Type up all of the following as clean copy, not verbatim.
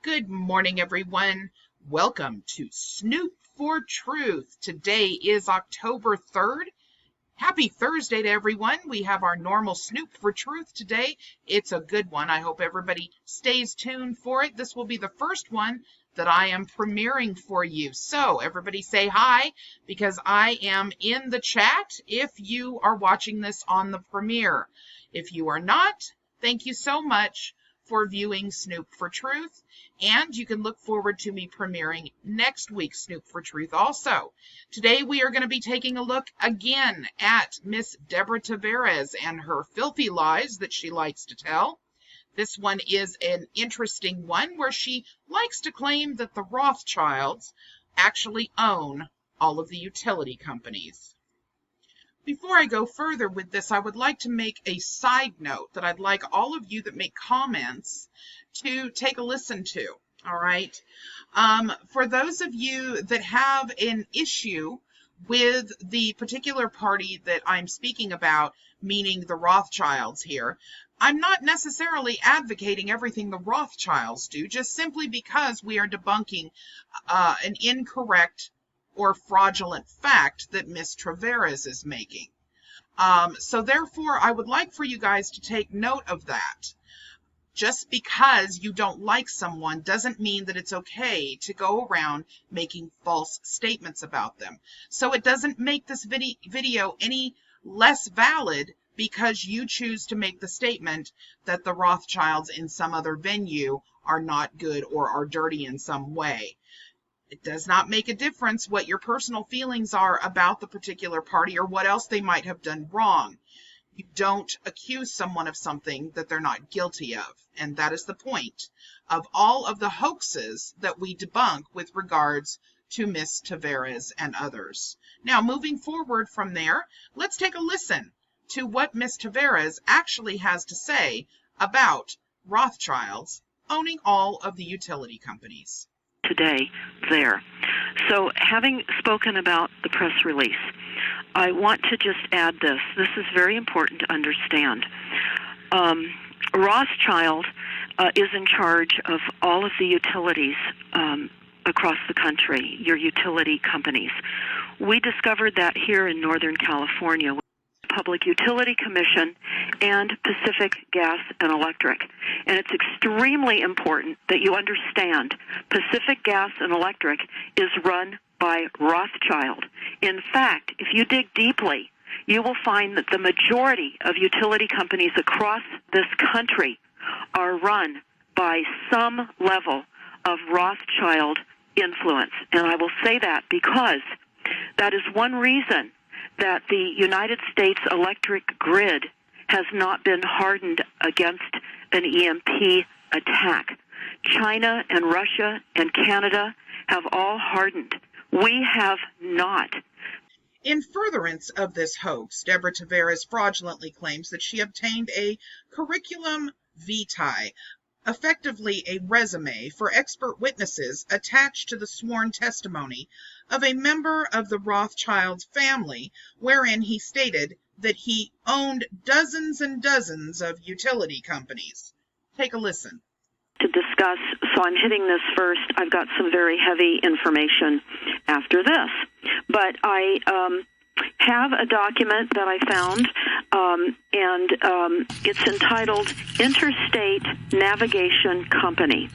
Good morning, everyone. Welcome to Snoop4Truth. Today is October 3rd. Happy Thursday to everyone. We have our normal Snoop for Truth today. It's a good one. I hope everybody stays tuned for it. This will be the first one that I am premiering for you. So everybody say hi, because I am in the chat if you are watching this on the premiere. If you are not, thank you so much for viewing Snoop for Truth, and you can look forward to me premiering next week's Snoop for Truth also. Today we are going to be taking a look again at Miss D.Tavares and her filthy lies that she likes to tell. This one is an interesting one where she likes to claim that the Rothschilds actually own all of the utility companies. Before I go further with this, I would like to make a side note that I'd like all of you that make comments to take a listen to, all right? For those of you that have an issue with the particular party that I'm speaking about, meaning the Rothschilds here, I'm not necessarily advocating everything the Rothschilds do, just simply because we are debunking an incorrect or fraudulent fact that Miss Tavares is making. So therefore, I would like for you guys to take note of that. Just because you don't like someone doesn't mean that it's okay to go around making false statements about them. So it doesn't make this video any less valid because you choose to make the statement that the Rothschilds in some other venue are not good or are dirty in some way. It does not make a difference what your personal feelings are about the particular party or what else they might have done wrong. You don't accuse someone of something that they're not guilty of. And that is the point of all of the hoaxes that we debunk with regards to Miss Tavares and others. Now, moving forward from there, let's take a listen to what Miss Tavares actually has to say about Rothschilds owning all of the utility companies. Today there. So having spoken about the press release, I want to just add this. This is very important to understand. Rothschild is in charge of all of the utilities across the country, your utility companies. We discovered that here in Northern California with the Public Utility Commission and Pacific Gas and Electric. And it's extremely important that you understand Pacific Gas and Electric is run by Rothschild. In fact, if you dig deeply, you will find that the majority of utility companies across this country are run by some level of Rothschild influence. And I will say that because that is one reason that the United States electric grid has not been hardened against an EMP attack. China and Russia and Canada have all hardened. We have not. In furtherance of this hoax, D.Tavares fraudulently claims that she obtained a curriculum vitae, effectively a resume for expert witnesses attached to the sworn testimony of a member of the Rothschilds family, wherein he stated that he owned dozens and dozens of utility companies. Take a listen. To discuss, so I'm hitting this first. I've got some very heavy information after this. But have a document that I found, and it's entitled Interstate Navigation Company,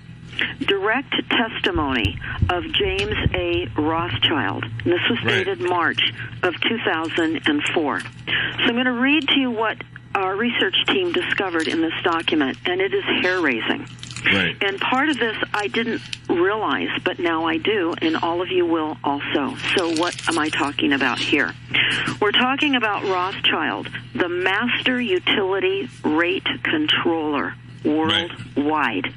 Direct Testimony of James A. Rothschild. And this was dated March of 2004. So I'm going to read to you what our research team discovered in this document, and it is hair-raising. Right. And part of this I didn't realize, but now I do, and all of you will also. So what am I talking about here? We're talking about Rothschild, the master utility rate controller worldwide.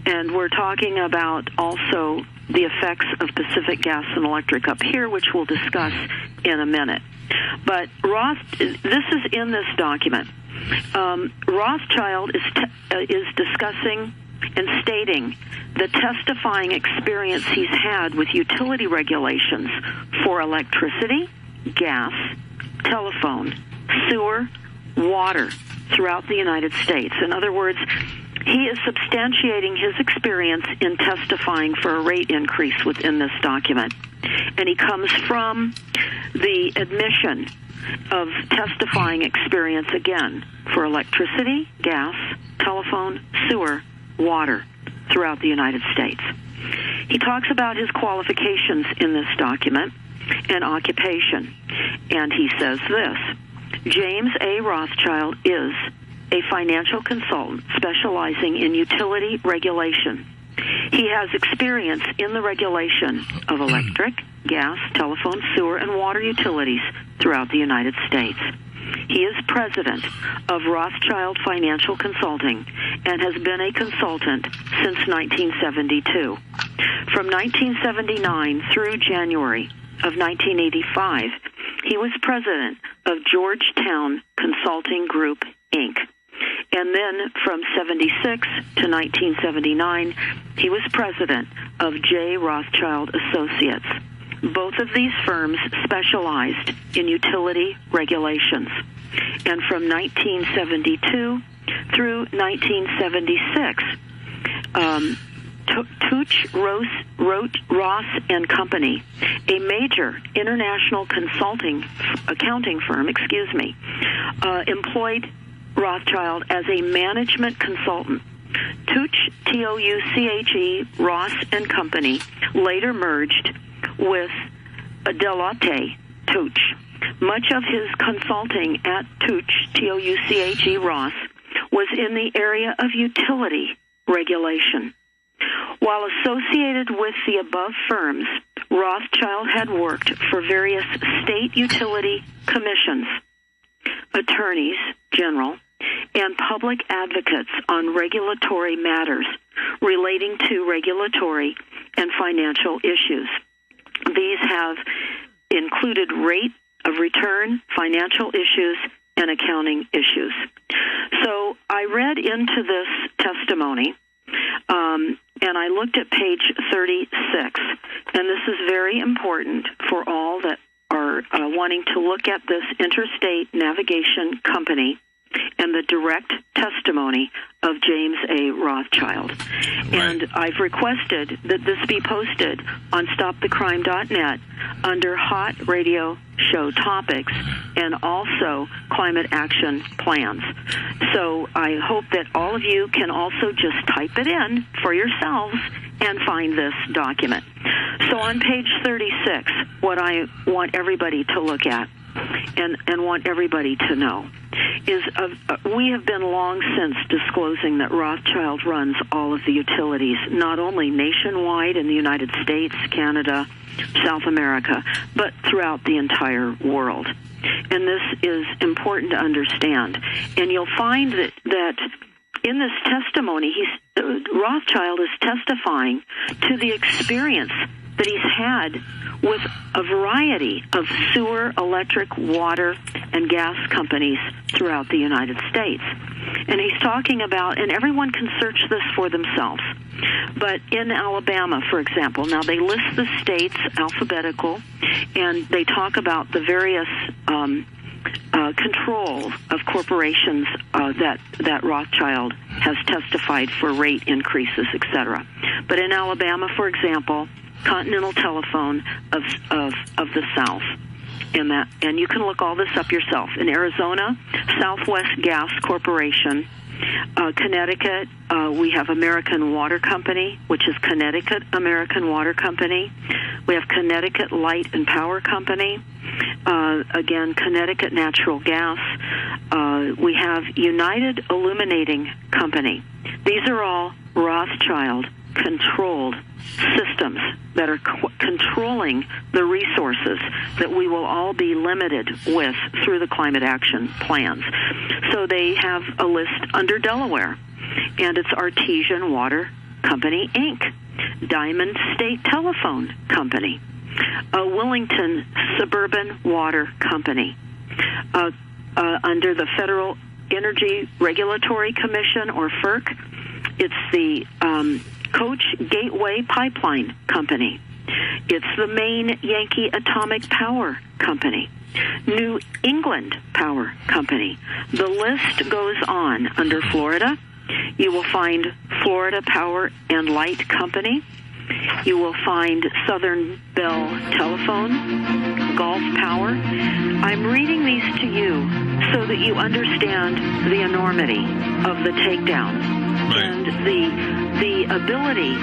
And we're talking about also the effects of Pacific Gas and Electric up here, which we'll discuss in a minute. But this is in this document. Rothschild is discussing and stating the testifying experience he's had with utility regulations for electricity, gas, telephone, sewer, water throughout the United States. In other words, he is substantiating his experience in testifying for a rate increase within this document. And he comes from the admission of testifying experience, again, for electricity, gas, telephone, sewer, water throughout the United States. He talks about his qualifications in this document and occupation. And he says this: James A. Rothschild is a financial consultant specializing in utility regulation. He has experience in the regulation of electric, gas, telephone, sewer, and water utilities throughout the United States. He is president of Rothschild Financial Consulting and has been a consultant since 1972. From 1979 through January of 1985, he was president of Georgetown Consulting Group, Inc. And then from 76 to 1979, he was president of J. Rothschild Associates. Both of these firms specialized in utility regulations. And from 1972 through 1976, Tooch, Ross and Company, a major international accounting firm, employed Rothschild as a management consultant. Tooch, T-O-U-C-H-E, Ross and Company, later merged with Deloitte Touche. Much of his consulting at Touche, T-O-U-C-H-E, Ross, was in the area of utility regulation. While associated with the above firms, Rothschild had worked for various state utility commissions, attorneys general, and public advocates on regulatory matters relating to regulatory and financial issues. These have included rate of return, financial issues, and accounting issues. So I read into this testimony, and I looked at page 36, and this is very important for all that are wanting to look at this Interstate Navigation Company and the direct testimony of James A. Rothschild. Right. And I've requested that this be posted on StopTheCrime.net under Hot Radio Show Topics and also Climate Action Plans. So I hope that all of you can also just type it in for yourselves and find this document. So on page 36, what I want everybody to look at and want everybody to know is we have been long since disclosing that Rothschild runs all of the utilities, not only nationwide in the United States, Canada, South America, but throughout the entire world. And this is important to understand. And you'll find that in this testimony, Rothschild is testifying to the experience that he's had with a variety of sewer, electric, water, and gas companies throughout the United States. And he's talking about, and everyone can search this for themselves, but in Alabama, for example, now they list the states alphabetical, and they talk about the various control of corporations that Rothschild has testified for rate increases, etc. But in Alabama, for example, Continental Telephone of the South, in that, and you can look all this up yourself. In Arizona, Southwest Gas Corporation. Connecticut, we have American Water Company, which is Connecticut American Water Company. We have Connecticut Light and Power Company. Again, Connecticut Natural Gas. We have United Illuminating Company. These are all Rothschild controlled systems that are controlling the resources that we will all be limited with through the climate action plans. So they have a list under Delaware, and it's Artesian Water Company, Inc., Diamond State Telephone Company, Willington Suburban Water Company, under the Federal Energy Regulatory Commission, or FERC, it's the Coach Gateway Pipeline Company. It's the Maine Yankee Atomic Power Company, New England Power Company. The list goes on. Under Florida, you will find Florida Power and Light Company. You will find Southern Bell Telephone, Gulf Power. I'm reading these to you so that you understand the enormity of the takedown. Right. And the ability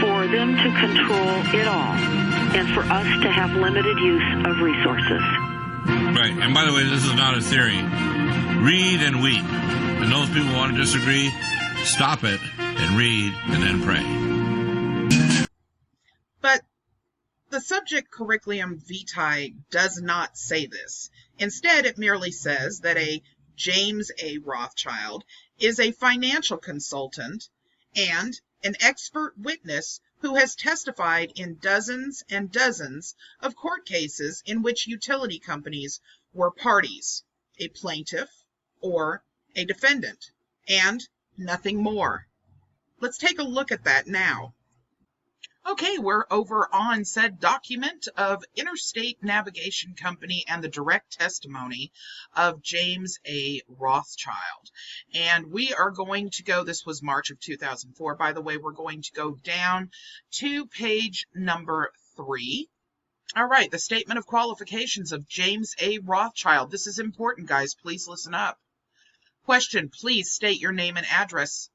for them to control it all, and for us to have limited use of resources. Right. And by the way, this is not a theory. Read and weep. And those people who want to disagree, stop it and read and then pray. But the subject curriculum vitae does not say this. Instead, it merely says that a James A. Rothschild is a financial consultant and an expert witness who has testified in dozens and dozens of court cases in which utility companies were parties, a plaintiff or a defendant, and nothing more. Let's take a look at that now. Okay, we're over on said document of Interstate Navigation Company and the direct testimony of James A. Rothschild. And we are going to go, this was March of 2004, by the way, we're going to go down to page number 3. All right, the statement of qualifications of James A. Rothschild. This is important, guys. Please listen up. Question, please state your name and address.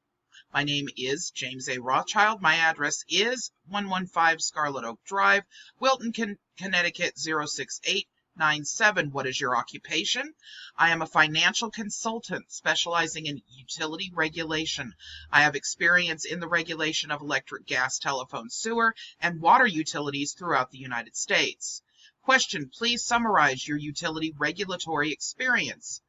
My name is James A. Rothschild. My address is 115 Scarlet Oak Drive, Wilton, Connecticut 06897. What is your occupation? I am a financial consultant specializing in utility regulation. I have experience in the regulation of electric, gas, telephone, sewer, and water utilities throughout the United States. Question, please summarize your utility regulatory experience.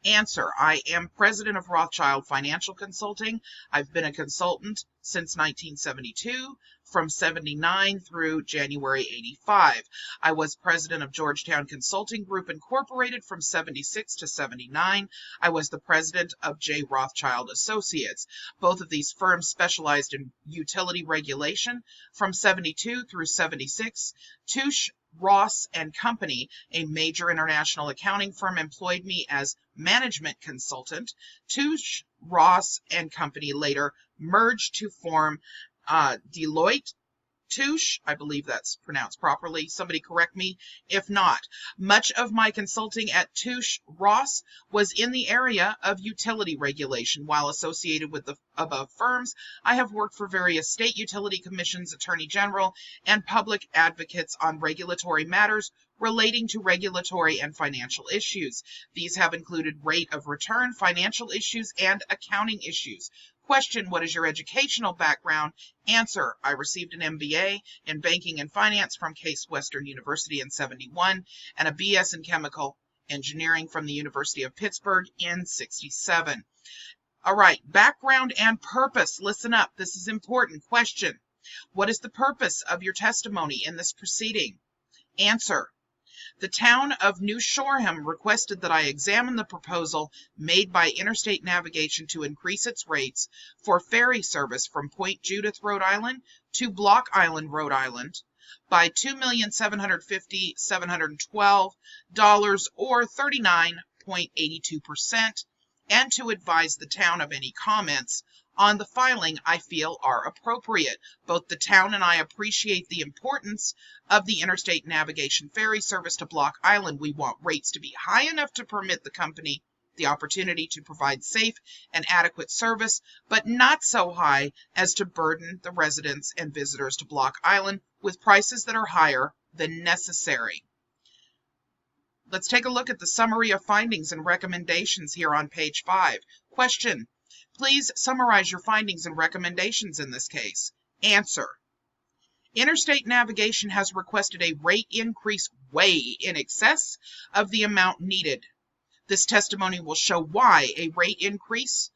Answer, I am president of Rothschild Financial Consulting. I've been a consultant since 1972, from 79 through January 85. I was president of Georgetown Consulting Group Incorporated from 76 to 79. I was the president of J. Rothschild Associates. Both of these firms specialized in utility regulation from 72 through 76. Touche Ross and Company, a major international accounting firm, employed me as management consultant. Touche Ross and Company later merged to form Deloitte Touche. I believe that's pronounced properly. Somebody correct me if not. Much of my consulting at Touche Ross was in the area of utility regulation. While associated with the above firms, I have worked for various state utility commissions, attorney general, and public advocates on regulatory matters relating to regulatory and financial issues. These have included rate of return, financial issues, and accounting issues. Question, what is your educational background? Answer, I received an MBA in banking and finance from Case Western University in 71 and a BS in chemical engineering from the University of Pittsburgh in 67. All right, background and purpose. Listen up. This is important. Question, what is the purpose of your testimony in this proceeding? Answer, the town of New Shoreham requested that I examine the proposal made by Interstate Navigation to increase its rates for ferry service from Point Judith, Rhode Island to Block Island, Rhode Island by $2,750,712 or 39.82%, and to advise the town of any comments on the filing I feel are appropriate. Both the town and I appreciate the importance of the interstate navigation ferry service to Block Island. We want rates to be high enough to permit the company the opportunity to provide safe and adequate service, but not so high as to burden the residents and visitors to Block Island with prices that are higher than necessary. Let's take a look at the summary of findings and recommendations here on page 5. Question: please summarize your findings and recommendations in this case. Answer: Interstate Navigation has requested a rate increase way in excess of the amount needed. This testimony will show why a rate increase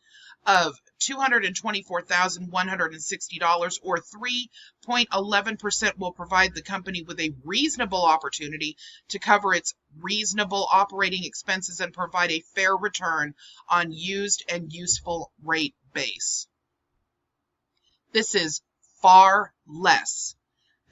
of $224,160 or 3.11% will provide the company with a reasonable opportunity to cover its reasonable operating expenses and provide a fair return on used and useful rate base. This is far less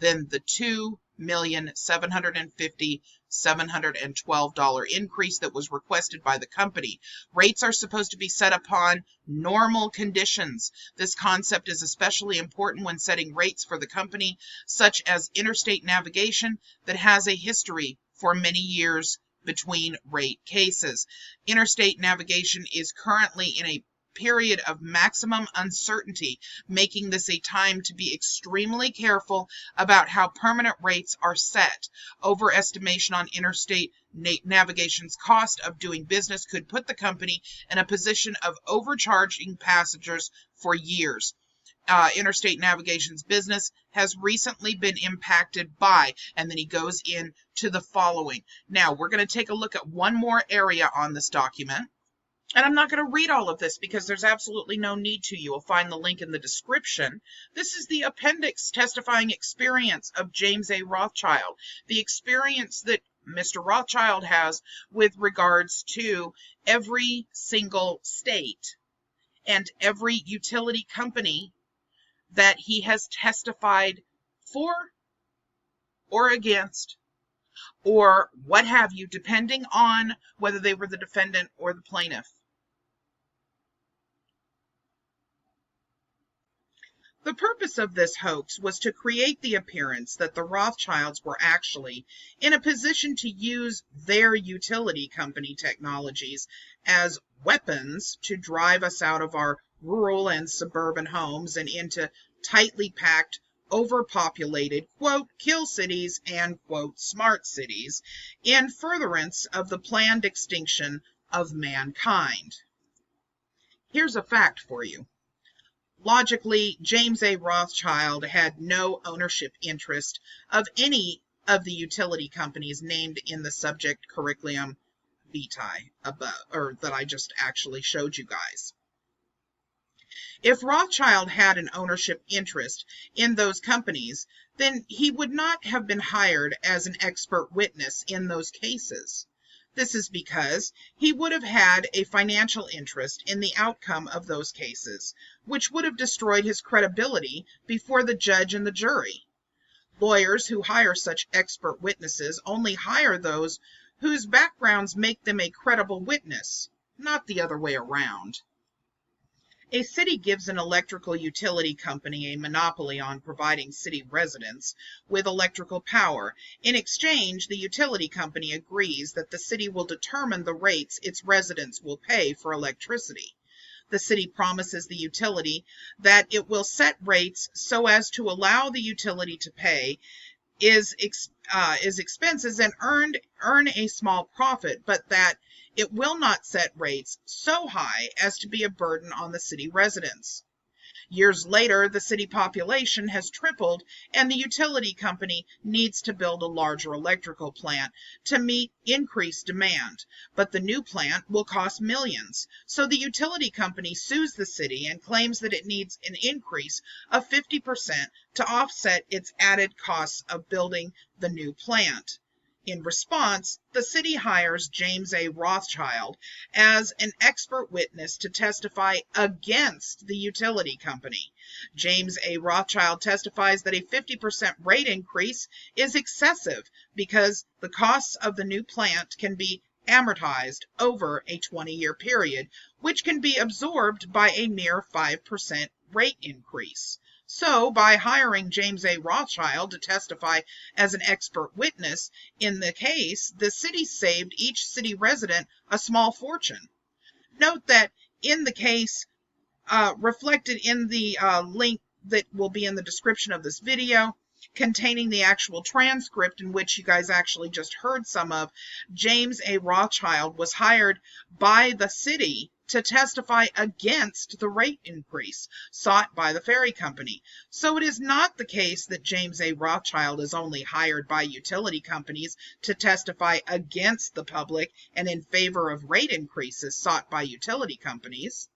than the $2,750,712 increase that was requested by the company. Rates are supposed to be set upon normal conditions. This concept is especially important when setting rates for the company, such as Interstate Navigation, that has a history for many years between rate cases. Interstate Navigation is currently in a period of maximum uncertainty, making this a time to be extremely careful about how permanent rates are set. Overestimation on Interstate Navigation's cost of doing business could put the company in a position of overcharging passengers for years. Interstate Navigation's business has recently been impacted by, and then he goes into the following. Now, we're going to take a look at one more area on this document. And I'm not going to read all of this because there's absolutely no need to. You will find the link in the description. This is the appendix testifying experience of James A. Rothschild, the experience that Mr. Rothschild has with regards to every single state and every utility company that he has testified for or against, or what have you, depending on whether they were the defendant or the plaintiff. The purpose of this hoax was to create the appearance that the Rothschilds were actually in a position to use their utility company technologies as weapons to drive us out of our rural and suburban homes and into tightly packed, overpopulated, quote, kill cities and, quote, smart cities, in furtherance of the planned extinction of mankind. Here's a fact for you. Logically, James A. Rothschild had no ownership interest of any of the utility companies named in the subject curriculum vitae above, or that I just actually showed you guys. If Rothschild had an ownership interest in those companies, then he would not have been hired as an expert witness in those cases. This is because he would have had a financial interest in the outcome of those cases, which would have destroyed his credibility before the judge and the jury. Lawyers who hire such expert witnesses only hire those whose backgrounds make them a credible witness, not the other way around. A city gives an electrical utility company a monopoly on providing city residents with electrical power. In exchange, the utility company agrees that the city will determine the rates its residents will pay for electricity. The city promises the utility that it will set rates so as to allow the utility to pay its expenses and earn a small profit, but that it will not set rates so high as to be a burden on the city residents. Years later, the city population has tripled, and the utility company needs to build a larger electrical plant to meet increased demand. But the new plant will cost millions. So the utility company sues the city and claims that it needs an increase of 50% to offset its added costs of building the new plant. In response, the city hires James A. Rothschild as an expert witness to testify against the utility company. James A. Rothschild testifies that a 50% rate increase is excessive because the costs of the new plant can be amortized over a 20-year period, which can be absorbed by a mere 5% rate increase. So, by hiring James A. Rothschild to testify as an expert witness in the case, the city saved each city resident a small fortune. Note that in the case, reflected in the link that will be in the description of this video, containing the actual transcript in which you guys actually just heard some of, James A. Rothschild was hired by the city to testify against the rate increase sought by the ferry company. So it is not the case that James A. Rothschild is only hired by utility companies to testify against the public and in favor of rate increases sought by utility companies.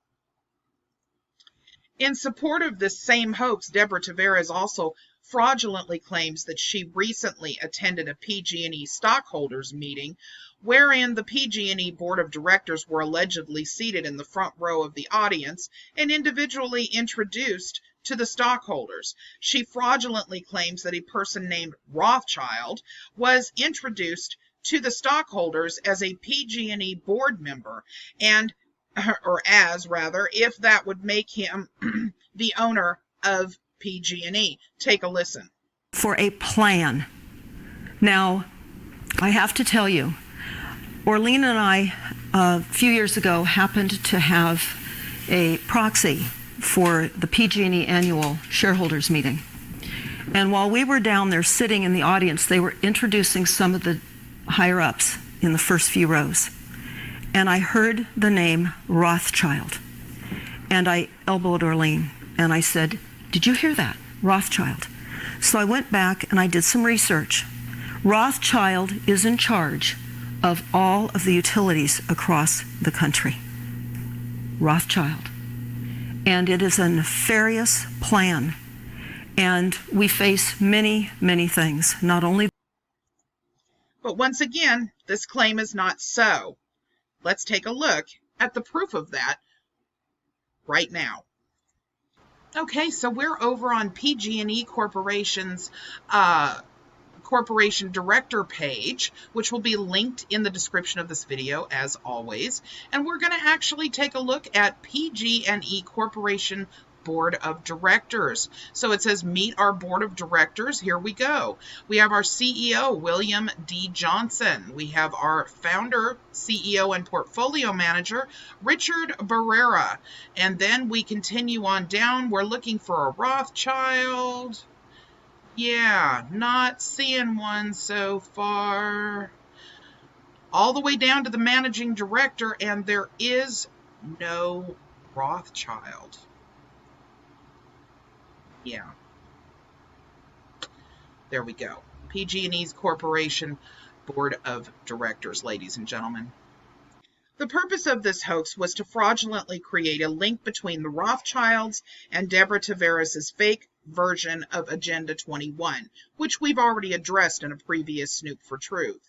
In support of this same hoax, D.Tavares also fraudulently claims that she recently attended a PG&E stockholders meeting wherein the PG&E board of directors were allegedly seated in the front row of the audience and individually introduced to the stockholders. She fraudulently claims that a person named Rothschild was introduced to the stockholders as a PG&E board member, and if that would make him the owner of PG&E. Take a listen. For a plan. Now, I have to tell you, Orlean and I, a few years ago, happened to have a proxy for the PG&E annual shareholders meeting. And while we were down there sitting in the audience, they were introducing some of the higher-ups in the first few rows. And I heard the name Rothschild. And I elbowed Orlean, and I said, "Did you hear that? Rothschild." So I went back and I did some research. Rothschild is in charge of all of the utilities across the country. Rothschild. And it is a nefarious plan. And we face many, many things, not only. But once again, this claim is not so. Let's take a look at the proof of that right now. Okay, so we're over on PG&E Corporation's corporation director page, which will be linked in the description of this video as always. And we're going to actually take a look at PG&E Corporation Board of Directors. So it says meet our Board of Directors. Here we go. We have our CEO, William D. Johnson. We have our founder, CEO, and portfolio manager, Richard Barrera. And then we continue on down. We're looking for a Rothschild. Yeah, not seeing one so far. All the way down to the managing director, and there is no Rothschild. Yeah. There we go. PG&E's Corporation Board of Directors, ladies and gentlemen. The purpose of this hoax was to fraudulently create a link between the Rothschilds and D.Tavares' fake version of Agenda 21, which we've already addressed in a previous Snoop4Truth,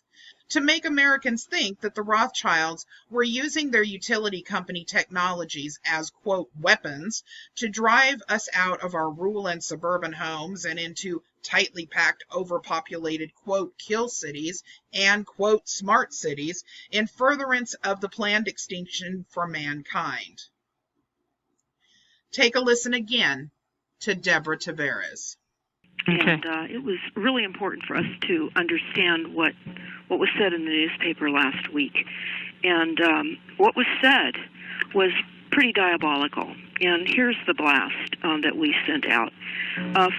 to make Americans think that the Rothschilds were using their utility company technologies as, quote, weapons to drive us out of our rural and suburban homes and into tightly packed, overpopulated, quote, kill cities and, quote, smart cities in furtherance of the planned extinction for mankind. Take a listen again to D.Tavares. Okay. And it was really important for us to understand what was said in the newspaper last week. And what was said was pretty diabolical. And here's the blast that we sent out.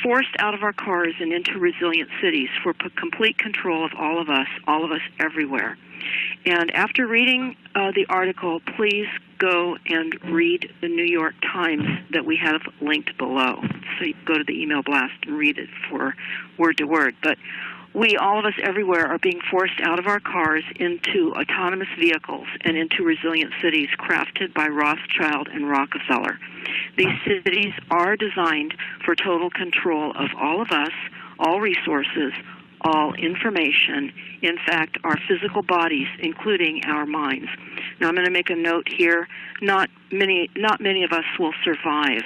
Forced out of our cars and into resilient cities for complete control of all of us everywhere. And after reading the article, please go and read the New York Times that we have linked below. So you go to the email blast and read it for word to word. But we, all of us everywhere, are being forced out of our cars into autonomous vehicles and into resilient cities crafted by Rothschild and Rockefeller. These cities are designed for total control of all of us, all resources, all information, in fact, our physical bodies, including our minds. Now, I'm going to make a note here. Not many of us will survive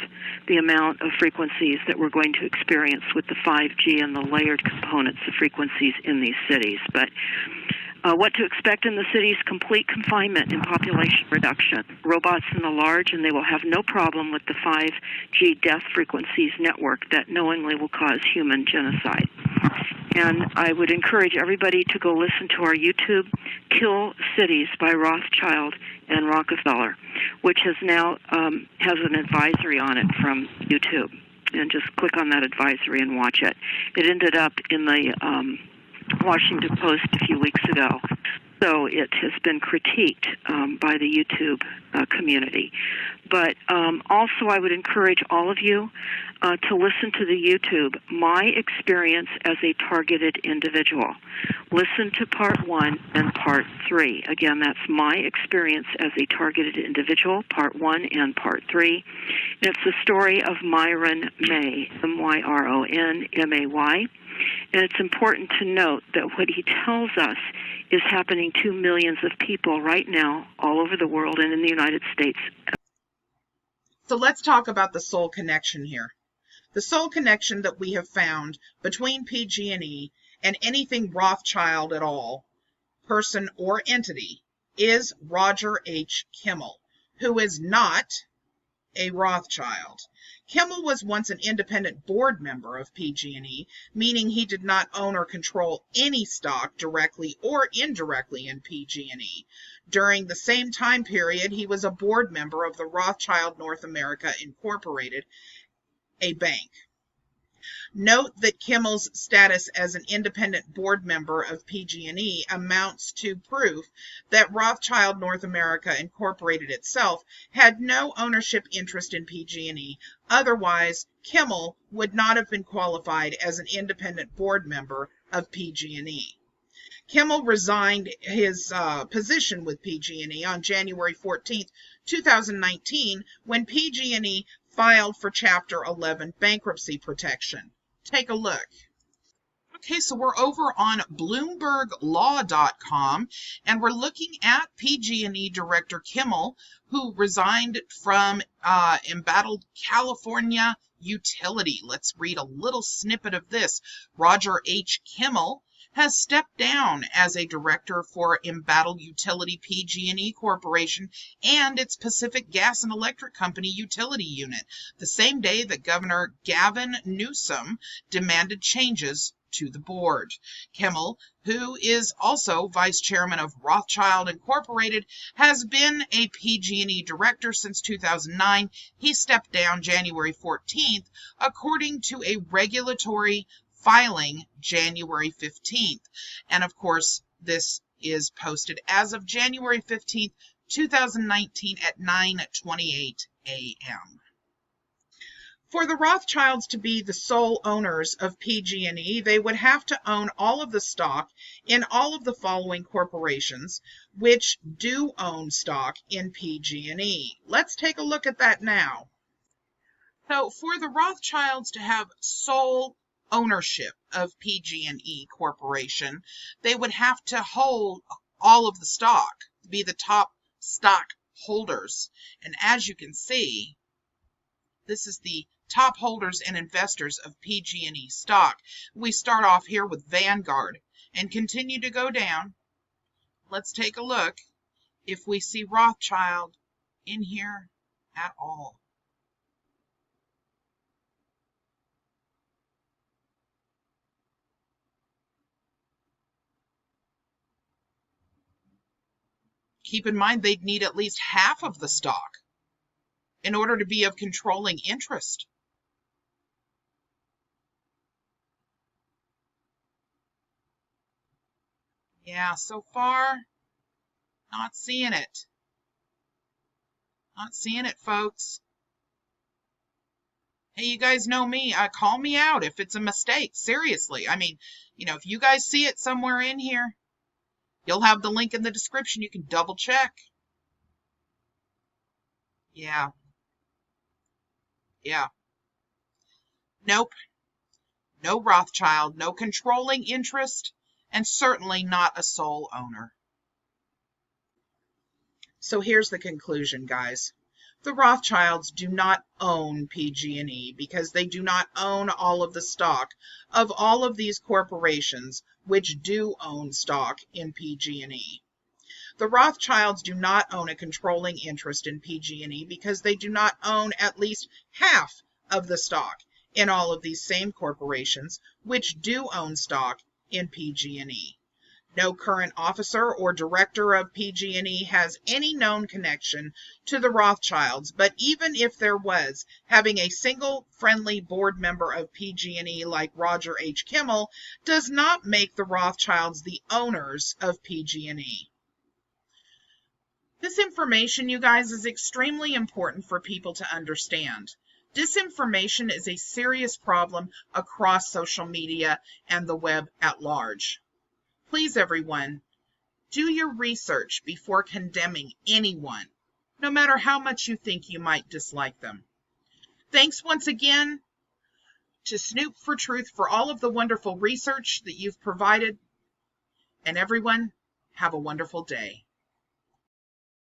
the amount of frequencies that we're going to experience with the 5G and the layered components of frequencies in these cities. But What to expect in the city's complete confinement and population reduction. Robots in the large, and they will have no problem with the 5G death frequencies network that knowingly will cause human genocide. And I would encourage everybody to go listen to our YouTube, Kill Cities by Rothschild and Rockefeller, which has now has an advisory on it from YouTube. And just click on that advisory and watch it. It ended up in the Washington Post a few weeks ago. So it has been critiqued by the YouTube community. But also I would encourage all of you to listen to the YouTube, My Experience as a Targeted Individual. Listen to Part 1 and Part 3. Again, that's My Experience as a Targeted Individual, Part 1 and Part 3. And it's the story of Myron May, M-Y-R-O-N-M-A-Y. And it's important to note that what he tells us is happening to millions of people right now all over the world and in the United States. So let's talk about the soul connection here. The soul connection that we have found between PG&E and anything Rothschild at all, person or entity, is Roger H. Kimmel, who is not a Rothschild. Kimmel was once an independent board member of PG&E, meaning he did not own or control any stock directly or indirectly in PG&E. During the same time period, he was a board member of the Rothschild North America Incorporated, a bank. Note that Kimmel's status as an independent board member of PG&E amounts to proof that Rothschild North America Incorporated itself had no ownership interest in PG&E. Otherwise, Kimmel would not have been qualified as an independent board member of PG&E. Kimmel resigned his position with PG&E on January 14, 2019, when PG&E filed for Chapter 11 bankruptcy protection. Take a look. Okay, so we're over on BloombergLaw.com, and we're looking at PG&E Director Kimmel, who resigned from embattled California Utility. Let's read a little snippet of this. Roger H. Kimmel has stepped down as a director for embattled utility PG&E Corporation and its Pacific Gas and Electric Company utility unit, the same day that Governor Gavin Newsom demanded changes to the board. Kimmel, who is also vice chairman of Rothschild Incorporated, has been a PG&E director since 2009. He stepped down January 14th, according to a regulatory filing January 15th. And of course, this is posted as of January 15th, 2019 at 9:28 a.m. For the Rothschilds to be the sole owners of PG&E, they would have to own all of the stock in all of the following corporations, which do own stock in PG&E. Let's take a look at that now. So for the Rothschilds to have sole ownership of PG&E Corporation, they would have to hold all of the stock, be the top stock holders. And as you can see, this is the top holders and investors of PG&E stock. We start off here with Vanguard and continue to go down. Let's take a look if we see Rothschild in here at all. Keep in mind, they'd need at least half of the stock in order to be of controlling interest. Yeah, so far, not seeing it. Not seeing it, folks. Hey, you guys know me. Call me out if it's a mistake. Seriously. I mean, if you guys see it somewhere in here, you'll have the link in the description. You can double check. Yeah. Nope. No Rothschild, no controlling interest, and certainly not a sole owner. So here's the conclusion, guys. The Rothschilds do not own PG&E because they do not own all of the stock of all of these corporations which do own stock in PG&E. The Rothschilds do not own a controlling interest in PG&E because they do not own at least half of the stock in all of these same corporations which do own stock in PG&E. No current officer or director of PG&E has any known connection to the Rothschilds, but even if there was, having a single friendly board member of PG&E like Roger H. Kimmel does not make the Rothschilds the owners of PG&E. This information, you guys, is extremely important for people to understand. Disinformation is a serious problem across social media and the web at large. Please, everyone, do your research before condemning anyone, no matter how much you think you might dislike them. Thanks once again to Snoop4Truth for all of the wonderful research that you've provided. And everyone, have a wonderful day.